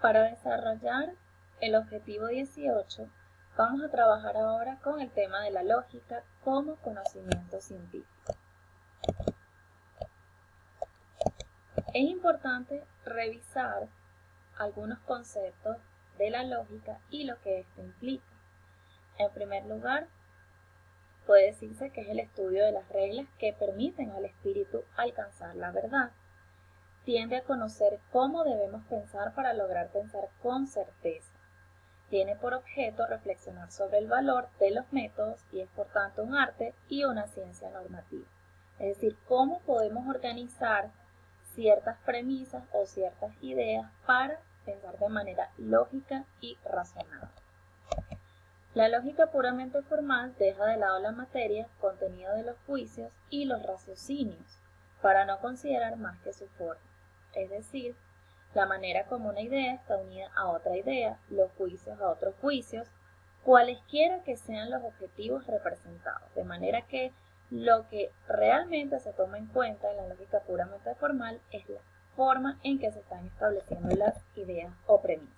Para desarrollar el objetivo 18, vamos a trabajar ahora con el tema de la lógica como conocimiento científico. Es importante revisar algunos conceptos de la lógica y lo que esto implica. En primer lugar, puede decirse que es el estudio de las reglas que permiten al espíritu alcanzar la verdad. Tiende a conocer cómo debemos pensar para lograr pensar con certeza. Tiene por objeto reflexionar sobre el valor de los métodos y es por tanto un arte y una ciencia normativa. Es decir, cómo podemos organizar ciertas premisas o ciertas ideas para pensar de manera lógica y razonada. La lógica puramente formal deja de lado la materia, contenido de los juicios y los raciocinios, para no considerar más que su forma. Es decir, la manera como una idea está unida a otra idea, los juicios a otros juicios, cualesquiera que sean los objetivos representados, de manera que lo que realmente se toma en cuenta en la lógica puramente formal es la forma en que se están estableciendo las ideas o premisas.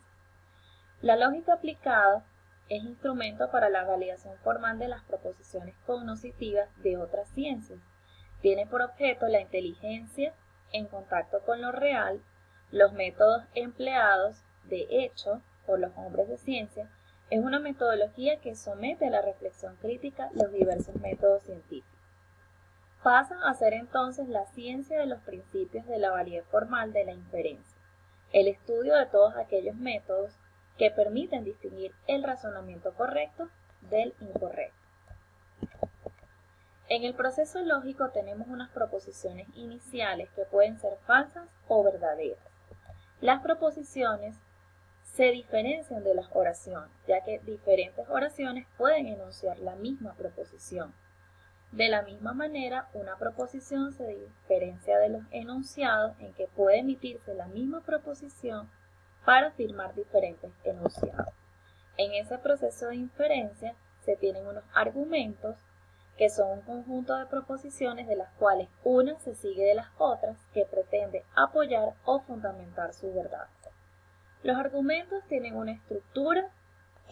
La lógica aplicada es instrumento para la validación formal de las proposiciones cognoscitivas de otras ciencias. Tiene por objeto la inteligencia en contacto con lo real, los métodos empleados, de hecho, por los hombres de ciencia, es una metodología que somete a la reflexión crítica los diversos métodos científicos. Pasa a ser entonces la ciencia de los principios de la validez formal de la inferencia, el estudio de todos aquellos métodos que permiten distinguir el razonamiento correcto del incorrecto. En el proceso lógico tenemos unas proposiciones iniciales que pueden ser falsas o verdaderas. Las proposiciones se diferencian de las oraciones, ya que diferentes oraciones pueden enunciar la misma proposición. De la misma manera, una proposición se diferencia de los enunciados en que puede emitirse la misma proposición para afirmar diferentes enunciados. En ese proceso de inferencia se tienen unos argumentos que son un conjunto de proposiciones de las cuales una se sigue de las otras que pretende apoyar o fundamentar su verdad. Los argumentos tienen una estructura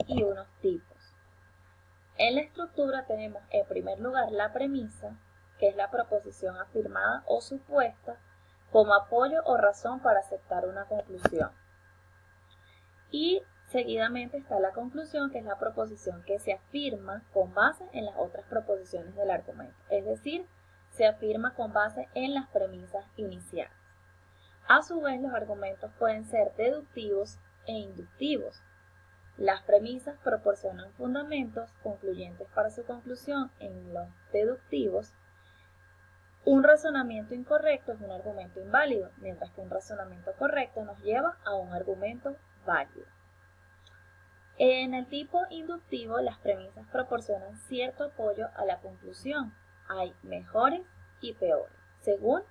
y unos tipos. En la estructura tenemos en primer lugar la premisa, que es la proposición afirmada o supuesta como apoyo o razón para aceptar una conclusión. Y seguidamente está la conclusión, que es la proposición que se afirma con base en las otras proposiciones del argumento, es decir, se afirma con base en las premisas iniciales. A su vez, los argumentos pueden ser deductivos e inductivos. Las premisas proporcionan fundamentos concluyentes para su conclusión en los deductivos. Un razonamiento incorrecto es un argumento inválido, mientras que un razonamiento correcto nos lleva a un argumento válido. En el tipo inductivo, las premisas proporcionan cierto apoyo a la conclusión. Hay mejores y peores, según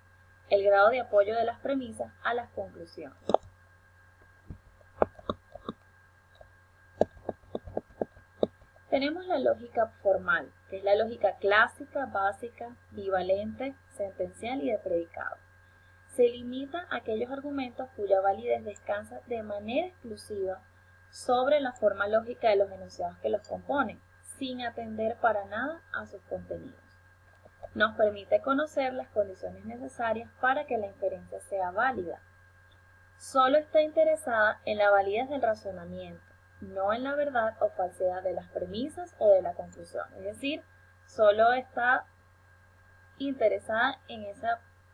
el grado de apoyo de las premisas a las conclusiones. Tenemos la lógica formal, que es la lógica clásica, básica, bivalente, sentencial y de predicado. Se limita a aquellos argumentos cuya validez descansa de manera exclusiva sobre la forma lógica de los enunciados que los componen, sin atender para nada a sus contenidos. Nos permite conocer las condiciones necesarias para que la inferencia sea válida. Solo está interesada en la validez del razonamiento, no en la verdad o falsedad de las premisas o de la conclusión. Es decir, solo está interesada en ese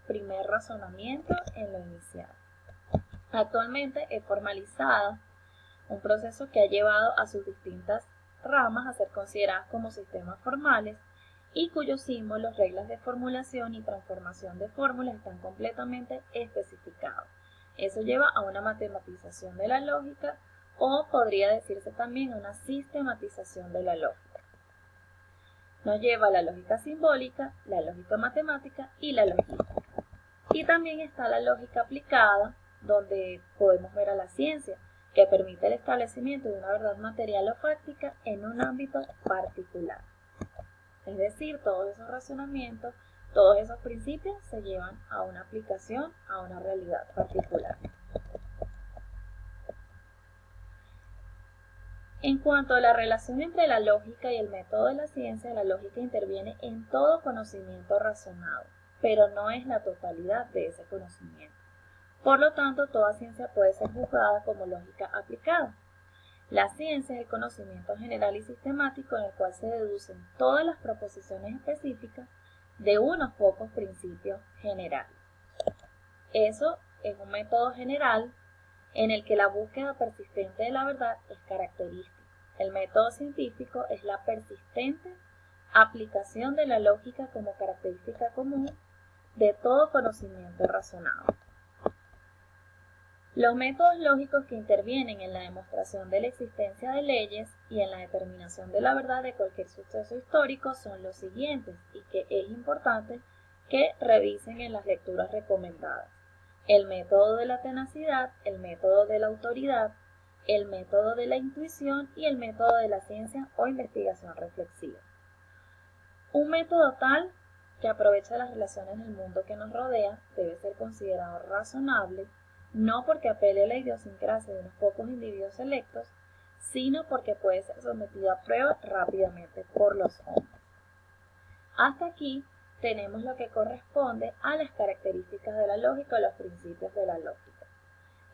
primer razonamiento, en lo inicial. Actualmente es formalizada, un proceso que ha llevado a sus distintas ramas a ser consideradas como sistemas formales y cuyos símbolos, reglas de formulación y transformación de fórmulas están completamente especificados. Eso lleva a una matematización de la lógica, o podría decirse también una sistematización de la lógica. Nos lleva a la lógica simbólica, la lógica matemática y la logística. Y también está la lógica aplicada, donde podemos ver a la ciencia, que permite el establecimiento de una verdad material o fáctica en un ámbito particular. Es decir, todos esos razonamientos, todos esos principios se llevan a una aplicación, a una realidad particular. En cuanto a la relación entre la lógica y el método de la ciencia, la lógica interviene en todo conocimiento razonado, pero no es la totalidad de ese conocimiento. Por lo tanto, toda ciencia puede ser juzgada como lógica aplicada. La ciencia es el conocimiento general y sistemático en el cual se deducen todas las proposiciones específicas de unos pocos principios generales. Eso es un método general en el que la búsqueda persistente de la verdad es característica. El método científico es la persistente aplicación de la lógica como característica común de todo conocimiento razonado. Los métodos lógicos que intervienen en la demostración de la existencia de leyes y en la determinación de la verdad de cualquier suceso histórico son los siguientes y que es importante que revisen en las lecturas recomendadas: el método de la tenacidad, el método de la autoridad, el método de la intuición y el método de la ciencia o investigación reflexiva. Un método tal que aprovecha las relaciones del mundo que nos rodea debe ser considerado razonable, no porque apele a la idiosincrasia de unos pocos individuos selectos, sino porque puede ser sometido a prueba rápidamente por los hombres. Hasta aquí tenemos lo que corresponde a las características de la lógica o los principios de la lógica.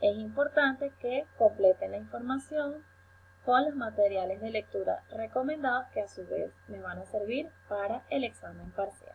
Es importante que completen la información con los materiales de lectura recomendados que a su vez les van a servir para el examen parcial.